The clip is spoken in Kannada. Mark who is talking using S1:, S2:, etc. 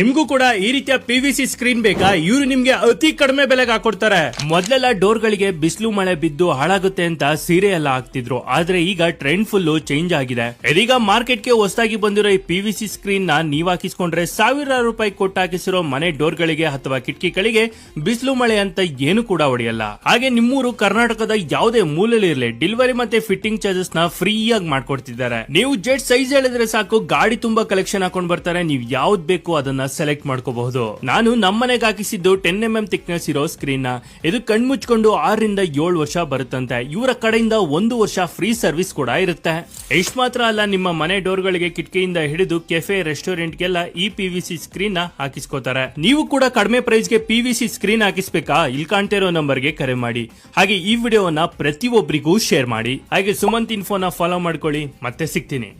S1: ನಿಮ್ಗೂ ಕೂಡ ಈ ರೀತಿಯ PVC ಸ್ಕ್ರೀನ್ ಬೇಕಾ? ಇವರು ನಿಮ್ಗೆ ಅತಿ ಕಡಿಮೆ ಬೆಲೆಗೆ ಹಾಕೊಡ್ತಾರೆ. ಮೊದಲೆಲ್ಲ ಡೋರ್ ಗಳಿಗೆ ಬಿಸಿಲು ಮಳೆ ಬಿದ್ದು ಹಾಳಾಗುತ್ತೆ ಅಂತ ಸೀರೆ ಎಲ್ಲ ಹಾಕ್ತಿದ್ರು, ಆದ್ರೆ ಈಗ ಟ್ರೆಂಡ್ ಫುಲ್ ಚೇಂಜ್ ಆಗಿದೆ. ಇದೀಗ ಮಾರ್ಕೆಟ್ ಗೆ ಹೊಸದಾಗಿ ಬಂದಿರೋ ಈ PVC ಸ್ಕ್ರೀನ್ ನ ನೀವ್ ಹಾಕಿಸ್ಕೊಂಡ್ರೆ ಸಾವಿರಾರು ರೂಪಾಯಿ ಕೊಟ್ಟು ಹಾಕಿಸಿರೋ ಮನೆ ಡೋರ್ ಗಳಿಗೆ ಅಥವಾ ಕಿಟಕಿಗಳಿಗೆ ಬಿಸಿಲು ಮಳೆ ಅಂತ ಏನು ಕೂಡ ಹೊಡೆಯಲ್ಲ. ಹಾಗೆ ನಿಮ್ಮೂರು ಕರ್ನಾಟಕದ ಯಾವುದೇ ಮೂಲೆಯಲ್ಲಿ ಇರಲಿ ಡೆಲಿವರಿ ಮತ್ತೆ ಫಿಟ್ಟಿಂಗ್ ಚಾರ್ಜಸ್ ನ ಫ್ರೀ ಆಗಿ ಮಾಡ್ಕೊಡ್ತಿದ್ದಾರೆ. ನೀವು ಜೆಟ್ ಸೈಜ್ ಹೇಳಿದ್ರೆ ಸಾಕು, ಗಾಡಿ ತುಂಬಾ ಕಲೆಕ್ಷನ್ ಹಾಕೊಂಡ್ ಬರ್ತಾರೆ. ನೀವು ಯಾವ್ದು ಬೇಕು ಅದನ್ನ ಸೆಲೆಕ್ಟ್ ಮಾಡ್ಕೋಬಹುದು. ನಾನು ನಮ್ಮನೆಗೆ ಹಾಕಿಸಿದ್ದು 10mm ಥಿಕ್ನೆಸ್ ಇರೋ ಸ್ಕ್ರೀನ್ ನ. ಇದು ಕಣ್ಮುಚ್ಕೊಂಡು 6 ರಿಂದ 7 ವರ್ಷ ಬರುತ್ತಂತೆ. ಇವರ ಕಡೆಯಿಂದ 1 ವರ್ಷ ಫ್ರೀ ಸರ್ವಿಸ್ ಕೂಡ ಇರುತ್ತೆ. ಇಷ್ಟು ಮಾತ್ರ ಅಲ್ಲ, ನಿಮ್ಮ ಮನೆ ಡೋರ್ ಗಳಿಗೆ ಕಿಟಕಿಯಿಂದ ಹಿಡಿದು ಕೆಫೆ ರೆಸ್ಟೋರೆಂಟ್ ಗೆಲ್ಲ ಈ PVC ಸ್ಕ್ರೀನ್ ನ ಹಾಕಿಸ್ಕೋತಾರೆ. ನೀವು ಕೂಡ ಕಡಿಮೆ ಪ್ರೈಸ್ ಗೆ PVC ಸ್ಕ್ರೀನ್ ಹಾಕಿಸ್ಬೇಕಾ? ಇಲ್ಲಿ ಕಾಣ್ತಾ ಇರೋ ನಂಬರ್ ಗೆ ಕರೆ ಮಾಡಿ. ಹಾಗೆ ಈ ವಿಡಿಯೋವನ್ನ ಪ್ರತಿಯೊಬ್ಬರಿಗೂ ಶೇರ್ ಮಾಡಿ. ಹಾಗೆ ಸುಮಂತ್ ಇನ್ಫೋನ ಫಾಲೋ ಮಾಡ್ಕೊಳ್ಳಿ. ಮತ್ತೆ ಸಿಗ್ತೀನಿ.